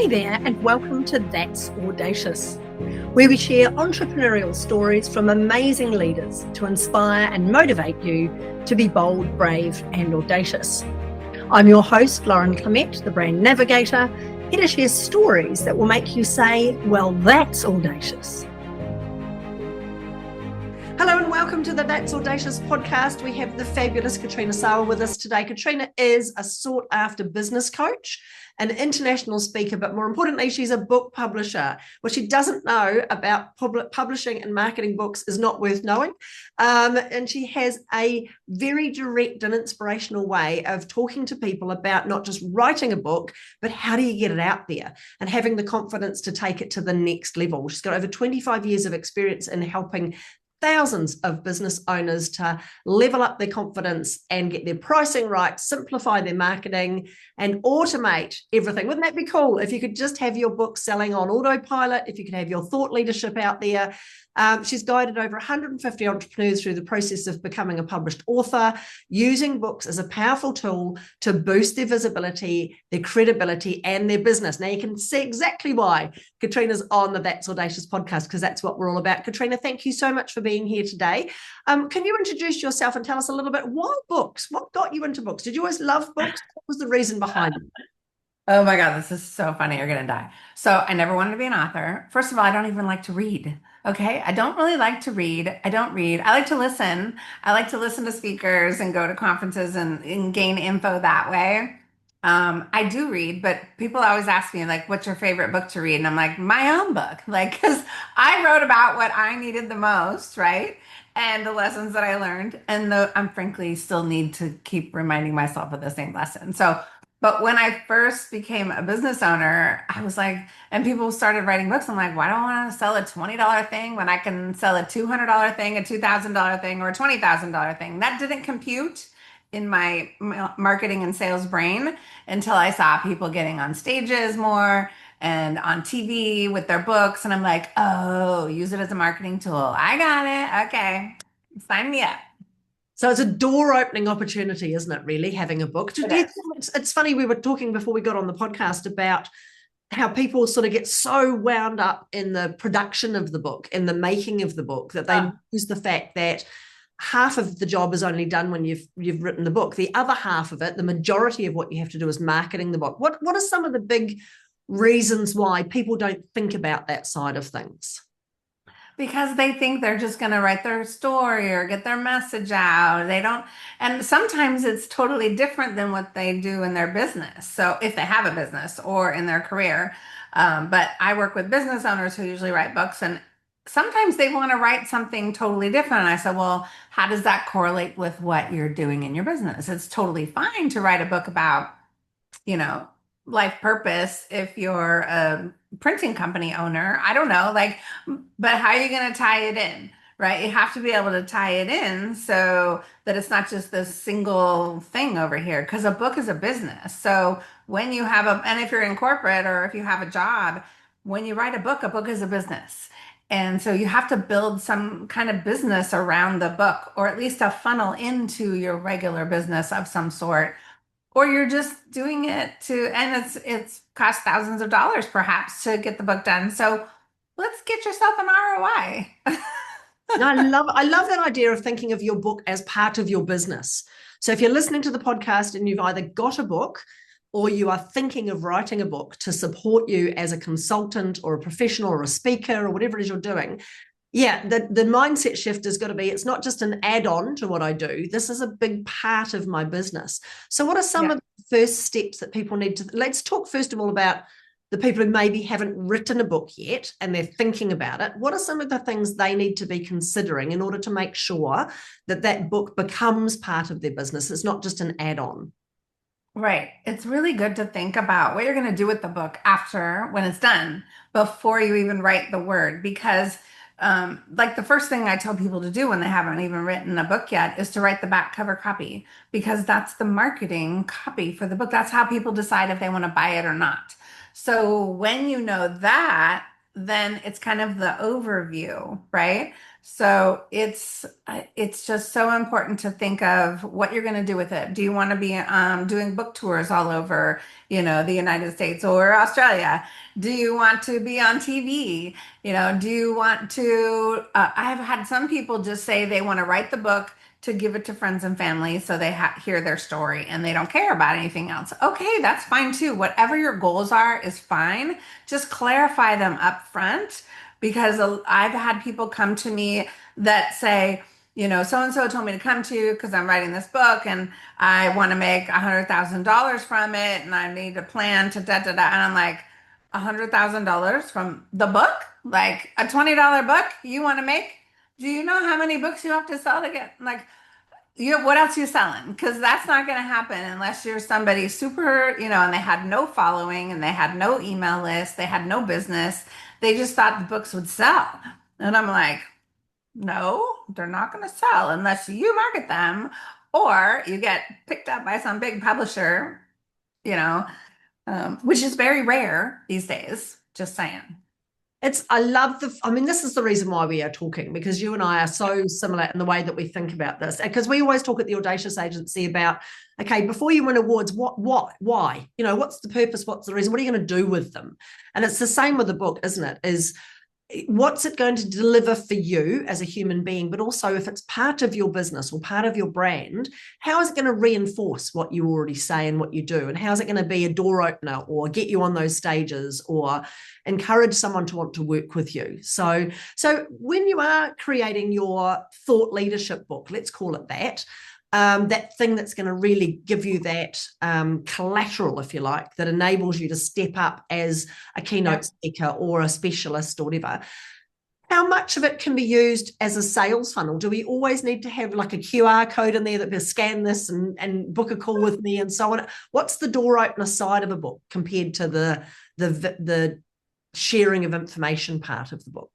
Hey there, and welcome to That's Audacious, where we share entrepreneurial stories from amazing leaders to inspire and motivate you to be bold, brave, and audacious. I'm your host, Lauren Clemett, the brand navigator, here to share stories that will make you say, well, that's audacious. Hello and welcome to the That's Audacious podcast. We have the fabulous Katrina Sawa with us today. Katrina is a sought-after business coach, an international speaker, but more importantly, she's a book publisher. What she doesn't know about publishing and marketing books is not worth knowing. And she has a very direct and inspirational way of talking to people about not just writing a book, but how do you get it out there and having the confidence to take it to the next level. She's got over 25 years of experience in helping thousands of business owners to level up their confidence and get their pricing right, simplify their marketing, and automate everything. Wouldn't that be cool if you could just have your book selling on autopilot, if you could have your thought leadership out there? She's guided over 150 entrepreneurs through the process of becoming a published author, using books as a powerful tool to boost their visibility, their credibility, and their business. Now, you can see exactly why Katrina's on the That's Audacious podcast, because that's what we're all about. Katrina, thank you so much for being here today. Can you introduce yourself and tell us a little bit, why books? What got you into books? Did you always love books? What was the reason behind it? Oh my God, this is so funny. You're going to die. So I never wanted to be an author. First of all, I don't even like to read. Okay. I don't really like to read. I don't read. I like to listen. I like to listen to speakers and go to conferences and gain info that way. I do read, but people always ask me, like, what's your favorite book to read? And I'm like, my own book. Like, because I wrote about what I needed the most, right? And the lessons that I learned. And I'm frankly still need to keep reminding myself of the same lesson. But when I first became a business owner, I was like, and people started writing books. I'm like, why do I want to sell a $20 thing when I can sell a $200 thing, a $2,000 thing, or a $20,000 thing? That didn't compute in my marketing and sales brain until I saw people getting on stages more and on TV with their books. And I'm like, oh, use it as a marketing tool. I got it. Okay. Sign me up. So it's a door opening opportunity, isn't it, really, having a book? It is. It's funny, we were talking before we got on the podcast about how people sort of get so wound up in the production of the book, in the making of the book, that they lose the fact that half of the job is only done when you've written the book. The other half of it, the majority of what you have to do is marketing the book. What are some of the big reasons why people don't think about that side of things? Because they think they're just going to write their story or get their message out. They don't, and sometimes it's totally different than what they do in their business. So if they have a business or in their career, but I work with business owners who usually write books, and sometimes they want to write something totally different. And I said, well, how does that correlate with what you're doing in your business? It's totally fine to write a book about, you know, life purpose if you're a printing company owner. I don't know, like, but how are you going to tie it in, right? You have to be able to tie it in so that it's not just this single thing over here, because a book is a business. So when you have and if you're in corporate or if you have a job, when you write a book is a business. And so you have to build some kind of business around the book, or at least a funnel into your regular business of some sort. Or you're just doing it and it's cost thousands of dollars perhaps to get the book done. So let's get yourself an ROI. I love that idea of thinking of your book as part of your business. So if you're listening to the podcast and you've either got a book or you are thinking of writing a book to support you as a consultant or a professional or a speaker or whatever it is you're doing, yeah, the mindset shift has got to be, it's not just an add-on to what I do. This is a big part of my business. So what are some of the first steps that people need to, let's talk first of all about the people who maybe haven't written a book yet and they're thinking about it. What are some of the things they need to be considering in order to make sure that that book becomes part of their business? It's not just an add-on. Right. It's really good to think about what you're going to do with the book after, when it's done, before you even write the word, because like the first thing I tell people to do when they haven't even written a book yet is to write the back cover copy, because that's the marketing copy for the book. That's how people decide if they want to buy it or not. So when you know that, then it's kind of the overview, right? So it's just so important to think of what you're going to do with it. Do you want to be doing book tours all over, the United States or Australia? Do you want to be on TV? Do you want to? I've had some people just say they want to write the book to give it to friends and family so they hear their story and they don't care about anything else. Okay, that's fine too. Whatever your goals are is fine. Just clarify them up front because I've had people come to me that say, so and so told me to come to you because I'm writing this book and I want to make $100,000 from it and I need a plan to da da da. And I'm like, $100,000 from the book? Like a $20 book you want to make? Do you know how many books you have to sell to get like what else are you selling? Because that's not going to happen unless you're somebody super, and they had no following and they had no email list, they had no business. They just thought the books would sell. And I'm like, no, they're not going to sell unless you market them or you get picked up by some big publisher, you know, which is very rare these days. Just saying. This is the reason why we are talking, because you and I are so similar in the way that we think about this. Because we always talk at the Audacious Agency about, okay, before you win awards, what, why? What's the purpose? What's the reason? What are you going to do with them? And it's the same with the book, isn't it? Is what's it going to deliver for you as a human being, but also if it's part of your business or part of your brand, how is it going to reinforce what you already say and what you do? And how is it going to be a door opener or get you on those stages or encourage someone to want to work with you? So when you are creating your thought leadership book, let's call it that, that thing that's going to really give you that collateral, if you like, that enables you to step up as a keynote speaker or a specialist or whatever. How much of it can be used as a sales funnel? Do we always need to have like a QR code in there that will scan this and book a call with me and so on? What's the door opener side of a book compared to the sharing of information part of the book?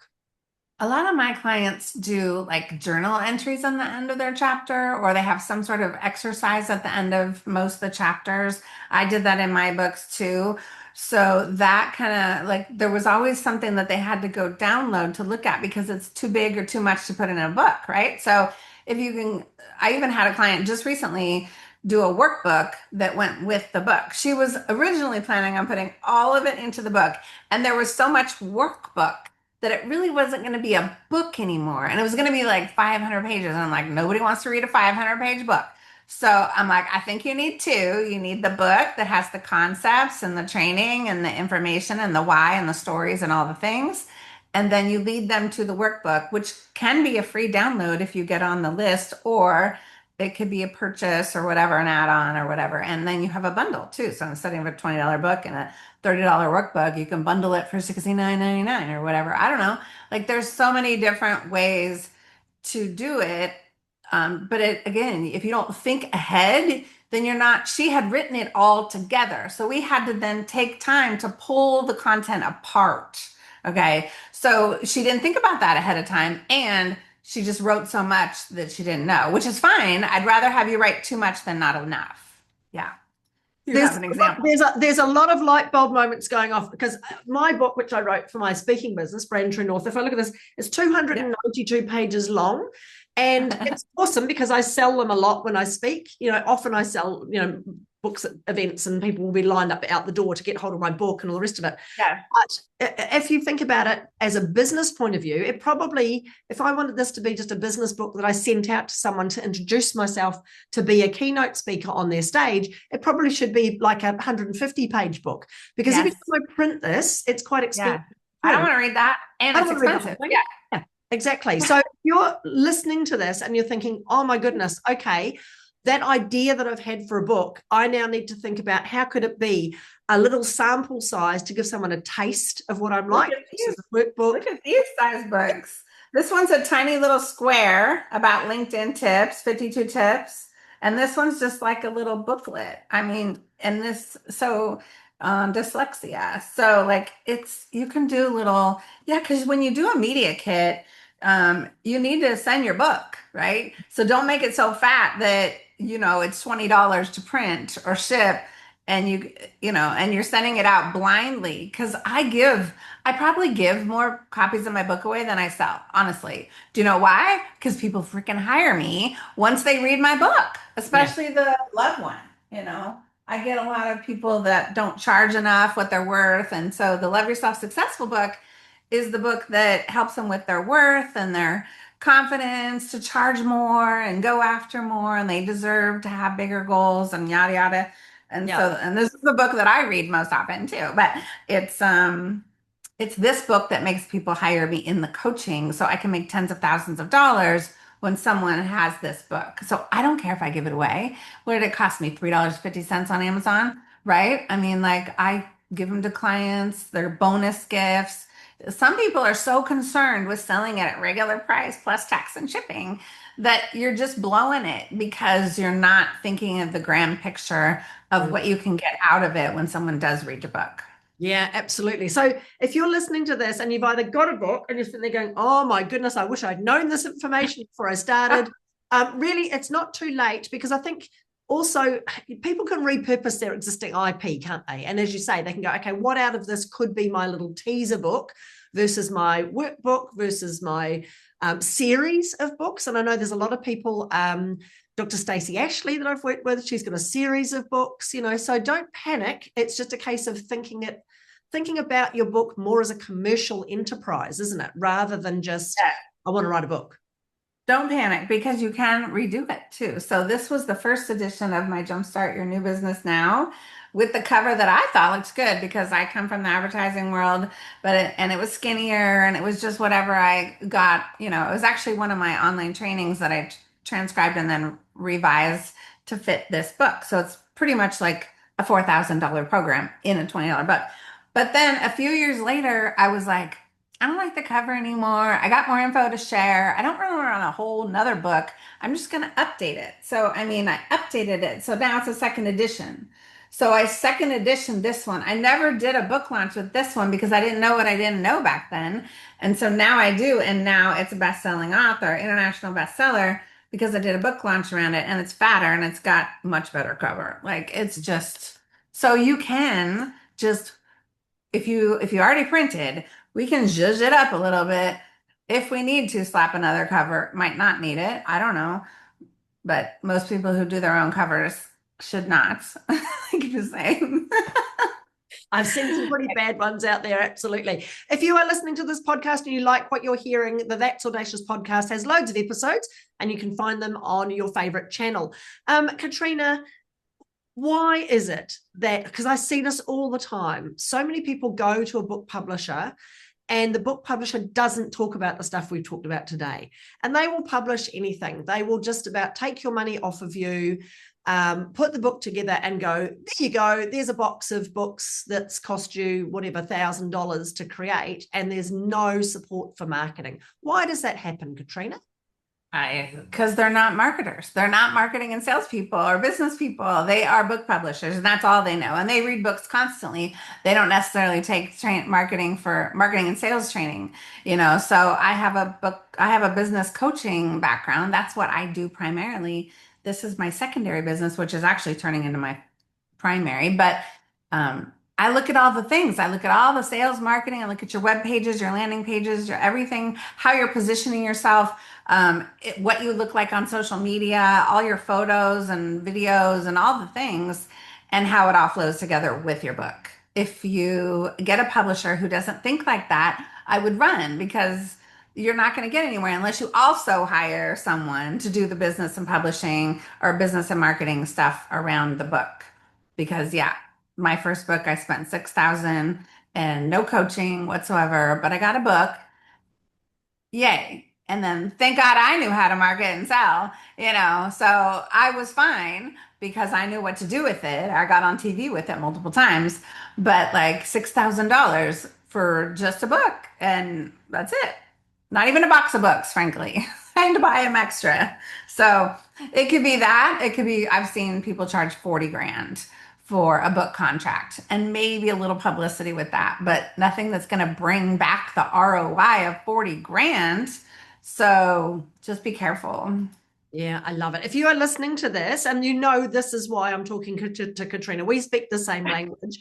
A lot of my clients do like journal entries on the end of their chapter, or they have some sort of exercise at the end of most of the chapters. I did that in my books too. So that kind of like there was always something that they had to go download to look at because it's too big or too much to put in a book, right? So if you can, I even had a client just recently do a workbook that went with the book. She was originally planning on putting all of it into the book, and there was so much workbook that it really wasn't going to be a book anymore. And it was going to be like 500 pages. And I'm like, nobody wants to read a 500-page book. So I'm like, I think you need two. You need the book that has the concepts and the training and the information and the why and the stories and all the things. And then you lead them to the workbook, which can be a free download if you get on the list, or it could be a purchase or whatever, an add-on or whatever. And then you have a bundle too. So instead of a $20 book and a $30 workbook, you can bundle it for $69.99 or whatever. I don't know. Like there's so many different ways to do it. But again, if you don't think ahead, then you're not, she had written it all together. So we had to then take time to pull the content apart. Okay. So she didn't think about that ahead of time. And she just wrote so much that she didn't know, which is fine. I'd rather have you write too much than not enough. Yeah. There's an example. There's a lot of light bulb moments going off because my book, which I wrote for my speaking business, Brand True North, if I look at this, it's 292 pages long. And it's awesome because I sell them a lot when I speak. Often I sell, books at events and people will be lined up out the door to get hold of my book and all the rest of it. Yeah. But if you think about it as a business point of view, it probably, if I wanted this to be just a business book that I sent out to someone to introduce myself to be a keynote speaker on their stage, it probably should be like a 150-page book because every time I print this, it's quite expensive. Yeah. I don't want to read that. And it's expensive. Yeah. Exactly. So if you're listening to this and you're thinking, oh my goodness, okay, that idea that I've had for a book, I now need to think about how could it be a little sample size to give someone a taste of what I'm like. This is a workbook. Look at these size books. This one's a tiny little square about LinkedIn tips, 52 tips. And this one's just like a little booklet. I mean, and this, so dyslexia. So like you can do little, because when you do a media kit, you need to send your book, right? So don't make it so fat that, it's $20 to print or ship. and and you're sending it out blindly, because I probably give more copies of my book away than I sell, honestly. Do you know why? Because people freaking hire me once they read my book, Yeah. especially the loved one, you know. I get a lot of people that don't charge enough what they're worth. And so the Love Yourself Successful book is the book that helps them with their worth and their confidence to charge more and go after more, and they deserve to have bigger goals and yada yada. And Yeah. so, and this is the book that I read most often too, but it's it's this book that makes people hire me in the coaching so I can make tens of thousands of dollars when someone has this book. So I don't care if I give it away. What did it cost me? $3.50 on Amazon, right? I mean, like, I give them to clients, they're bonus gifts. Some people are so concerned with selling it at regular price plus tax and shipping that you're just blowing it because you're not thinking of the grand picture of what you can get out of it when someone does read your book. Yeah, absolutely. So if you're listening to this and you've either got a book and you're sitting there going, oh my goodness, I wish I'd known this information before I started. Really, it's not too late, because I think also people can repurpose their existing IP, can't they? And as you say, they can go, okay, what out of this could be my little teaser book versus my workbook versus my series of books. And I know there's a lot of people, Dr. Stacey Ashley that I've worked with, she's got a series of books, so don't panic. It's just a case of thinking about your book more as a commercial enterprise, isn't it? Rather than just, Yeah. I want to write a book. Don't panic, because you can redo it too. So this was the first edition of my Jumpstart Your New Business Now, with the cover that I thought looked good because I come from the advertising world, and it was skinnier and it was just whatever I got. It was actually one of my online trainings that I transcribed and then revised to fit this book. So it's pretty much like a $4,000 program in a $20 book. But then a few years later, I was like, I don't like the cover anymore. I got more info to share. I don't really want a whole nother book. I'm just going to update it. So, I mean, I updated it. So now it's a second edition. So I second edition this one. I never did a book launch with this one because I didn't know what I didn't know back then. And so now I do. And now it's a best-selling author, international bestseller, because I did a book launch around it, and it's fatter and it's got much better cover. Like, it's just, so you can just, if you already printed, we can zhuzh it up a little bit. If we need to slap another cover, might not need it. I don't know. But most people who do their own covers should not. Like you say. I've seen some pretty bad ones out there, absolutely. If you are listening to this podcast and you like what you're hearing, the That's Audacious podcast has loads of episodes, and you can find them on your favorite channel. Katrina, why is it that, because I see this all the time, so many people go to a book publisher and the book publisher doesn't talk about the stuff we've talked about today, and they will publish anything. They will just about take your money off of you, put the book together and go, there you go, there's a box of books that's cost you whatever $1,000 to create, and there's no support for marketing. Why does that happen, Katrina? Because they're not marketers. They're not marketing and salespeople or business people. They are book publishers, and that's all they know. And they read books constantly. They don't necessarily take marketing and sales training. So I have a business coaching background. That's what I do primarily. This is my secondary business, which is actually turning into my primary. But I look at all the things. I look at all the sales, marketing. I look at your web pages, your landing pages, your everything, how you're positioning yourself, what you look like on social media, all your photos and videos and all the things, and how it all flows together with your book. If you get a publisher who doesn't think like that, I would run, because you're not going to get anywhere unless you also hire someone to do the business and publishing or business and marketing stuff around the book. Because yeah, my first book, I spent 6,000 and no coaching whatsoever, but I got a book. Yay. And then thank God I knew how to market and sell. So I was fine because I knew what to do with it. I got on TV with it multiple times, but like $6,000 for just a book, and that's it. Not even a box of books, frankly. I had to buy them extra. So it could be that. It could be, I've seen people charge 40 grand for a book contract, and maybe a little publicity with that, but nothing that's going to bring back the ROI of 40 grand. So just be careful. Yeah, I love it. If you are listening to this, and you know this is why I'm talking to Katrina, we speak the same language.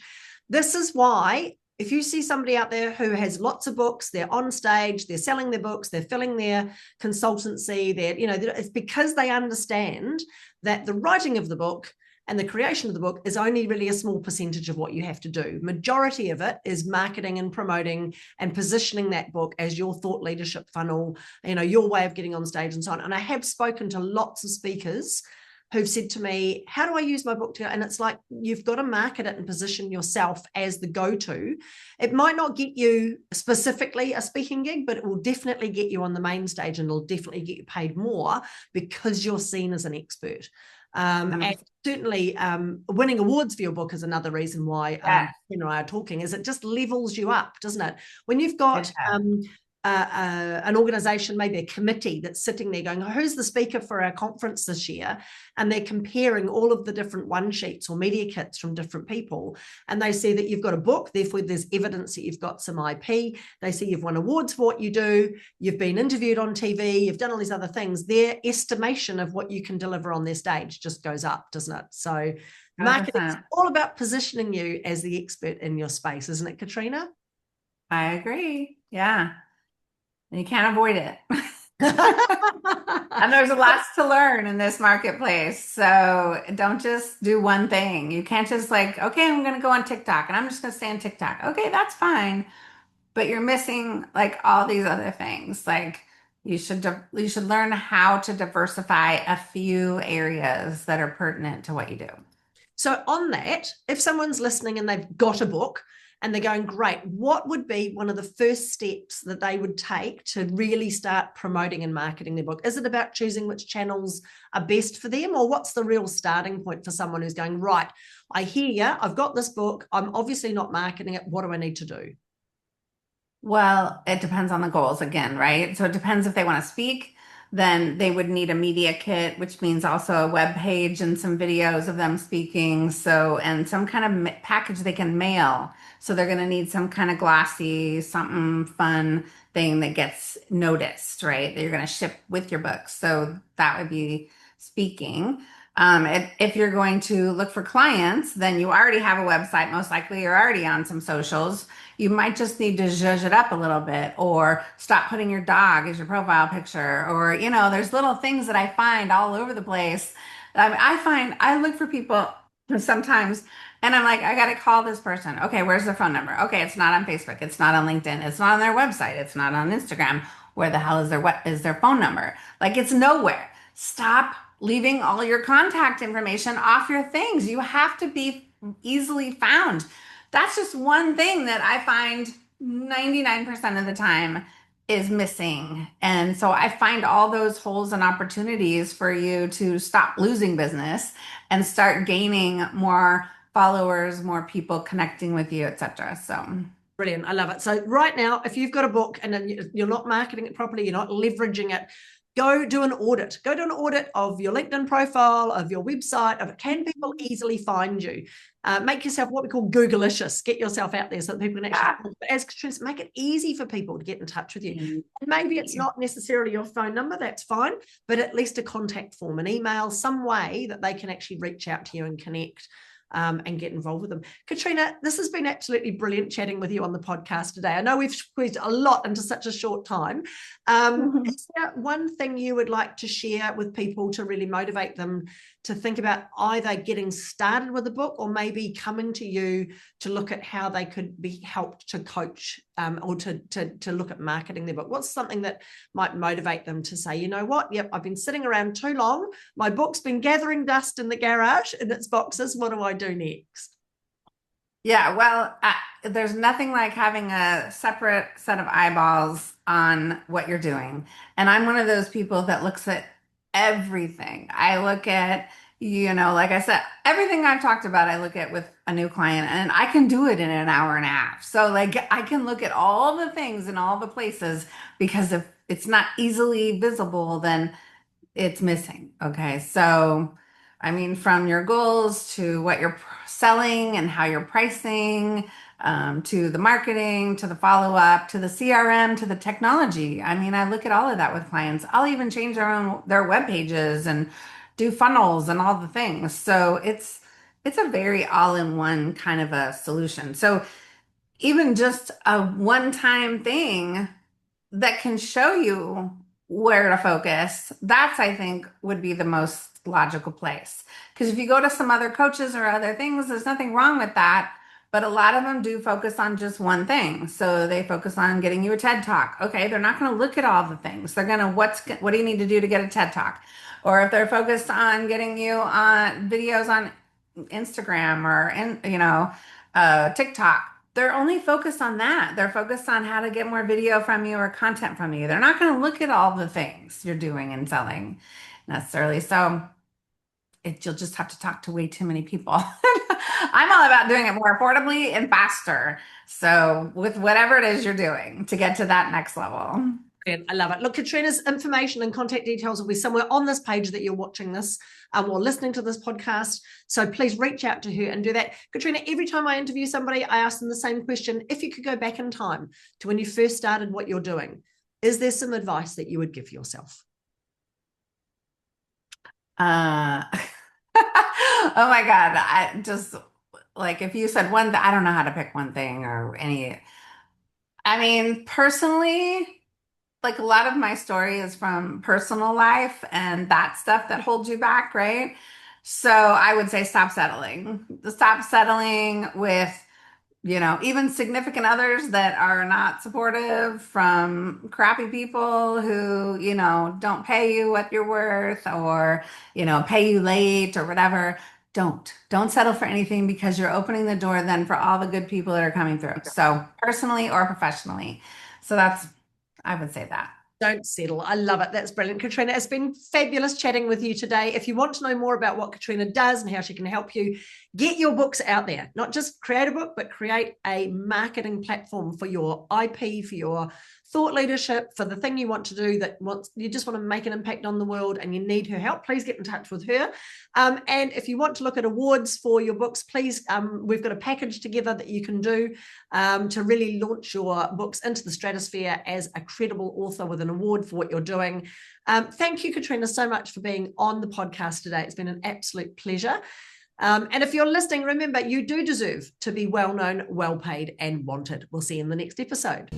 This is why if you see somebody out there who has lots of books, they're on stage, they're selling their books, they're filling their consultancy, it's because they understand that the writing of the book and the creation of the book is only really a small percentage of what you have to do. Majority of it is marketing and promoting and positioning that book as your thought leadership funnel, your way of getting on stage and so on. And I have spoken to lots of speakers who've said to me, how do I use my book to? And it's like, you've got to market it and position yourself as the go-to. It might not get you specifically a speaking gig, but it will definitely get you on the main stage, and it'll definitely get you paid more because you're seen as an expert. And certainly winning awards for your book is another reason why you and I are talking, is it just levels you up, doesn't it? When you've got an organization, maybe a committee that's sitting there going, oh, who's the speaker for our conference this year? And they're comparing all of the different one sheets or media kits from different people. And they see that you've got a book, therefore there's evidence that you've got some IP. They see you've won awards for what you do. You've been interviewed on TV. You've done all these other things. Their estimation of what you can deliver on their stage just goes up, doesn't it? So marketing is all about positioning you as the expert in your space, isn't it, Katrina? I agree. Yeah. And you can't avoid it. And there's lots to learn in this marketplace. So don't just do one thing. You can't just like, okay, I'm going to go on TikTok and I'm just going to stay on TikTok. Okay, that's fine. But you're missing like all these other things. Like you should learn how to diversify a few areas that are pertinent to what you do. So on that, if someone's listening and they've got a book and they're going, great, what would be one of the first steps that they would take to really start promoting and marketing their book? Is it about choosing which channels are best for them, or what's the real starting point for someone who's going, right, I hear you, I've got this book, I'm obviously not marketing it, what do I need to do? Well, it depends on the goals again, right? So it depends if they want to speak, then they would need a media kit, which means also a web page and some videos of them speaking. So, and some kind of package they can mail. So they're going to need some kind of glossy, something fun thing that gets noticed, right? That you're going to ship with your book. So that would be speaking. If you're going to look for clients, then you already have a website. Most likely you're already on some socials. You might just need to zhuzh it up a little bit, or stop putting your dog as your profile picture, or, there's little things that I find all over the place. I look for people sometimes and I'm like, I got to call this person. Okay, where's their phone number? Okay, it's not on Facebook. It's not on LinkedIn. It's not on their website. It's not on Instagram. Where the hell is their phone number? Like, it's nowhere. Stop leaving all your contact information off your things. You have to be easily found. That's just one thing that I find 99% of the time is missing. And so I find all those holes and opportunities for you to stop losing business and start gaining more followers, more people connecting with you, etc. So brilliant. I love it. So right now, if you've got a book and you're not marketing it properly, you're not leveraging it, go do an audit. Go do an audit of your LinkedIn profile, of your website, of can people easily find you? Make yourself what we call Googleicious. Get yourself out there so that people can actually, as Katrina, make it easy for people to get in touch with you. And maybe it's not necessarily your phone number, that's fine, but at least a contact form, an email, some way that they can actually reach out to you and connect. And get involved with them. Katrina, this has been absolutely brilliant chatting with you on the podcast today. I know we've squeezed a lot into such a short time. Is there one thing you would like to share with people to really motivate them to think about either getting started with a book or maybe coming to you to look at how they could be helped to coach or to look at marketing their book? What's something that might motivate them to say, you know what, yep, I've been sitting around too long. My book's been gathering dust in the garage in its boxes. What do I do next? Yeah, well, there's nothing like having a separate set of eyeballs on what you're doing. And I'm one of those people that looks at everything. I look at, like I said, everything I've talked about, I look at with a new client, and I can do it in an hour and a half. So like I can look at all the things in all the places, because if it's not easily visible, then it's missing. Okay. So, I mean, from your goals to what you're selling and how you're pricing, to the marketing, to the follow-up, to the CRM, to the technology. I mean, I look at all of that with clients. I'll even change their web pages and do funnels and all the things. So it's a very all-in-one kind of a solution. So even just a one-time thing that can show you where to focus, that's, I think, would be the most logical place. Because if you go to some other coaches or other things, there's nothing wrong with that. But a lot of them do focus on just one thing. So they focus on getting you a TED Talk. Okay, they're not going to look at all the things. They're going to, what do you need to do to get a TED Talk? Or if they're focused on getting you on videos on Instagram or, TikTok, they're only focused on that. They're focused on how to get more video from you or content from you. They're not going to look at all the things you're doing and selling necessarily. So you'll just have to talk to way too many people. I'm all about doing it more affordably and faster. So with whatever it is you're doing to get to that next level. I love it. Look, Katrina's information and contact details will be somewhere on this page that you're watching this or listening to this podcast. So please reach out to her and do that. Katrina, every time I interview somebody, I ask them the same question. If you could go back in time to when you first started what you're doing, is there some advice that you would give yourself? Oh my God. I just like, if you said one, I don't know how to pick one thing or any. I mean, personally, like a lot of my story is from personal life and that stuff that holds you back, right? So I would say stop settling. Stop settling with, even significant others that are not supportive, from crappy people who, don't pay you what you're worth or, pay you late or whatever. Don't settle for anything, because you're opening the door then for all the good people that are coming through. So personally or professionally. So I would say that. Don't settle. I love it. That's brilliant. Katrina, it's been fabulous chatting with you today. If you want to know more about what Katrina does and how she can help you, get your books out there. Not just create a book, but create a marketing platform for your IP, for your thought leadership, for the thing you want to do you just want to make an impact on the world and you need her help. Please get in touch with her. And if you want to look at awards for your books, please, we've got a package together that you can do to really launch your books into the stratosphere as a credible author with an award for what you're doing. Thank you, Katrina, so much for being on the podcast today. It's been an absolute pleasure. And if you're listening, remember, you do deserve to be well-known, well-paid, and wanted. We'll see you in the next episode.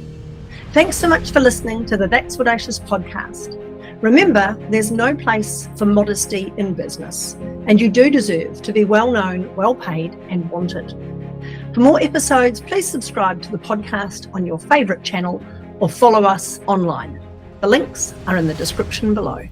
Thanks so much for listening to the That's Audacious podcast. Remember, there's no place for modesty in business, and you do deserve to be well-known, well-paid, and wanted. For more episodes, please subscribe to the podcast on your favorite channel or follow us online. The links are in the description below.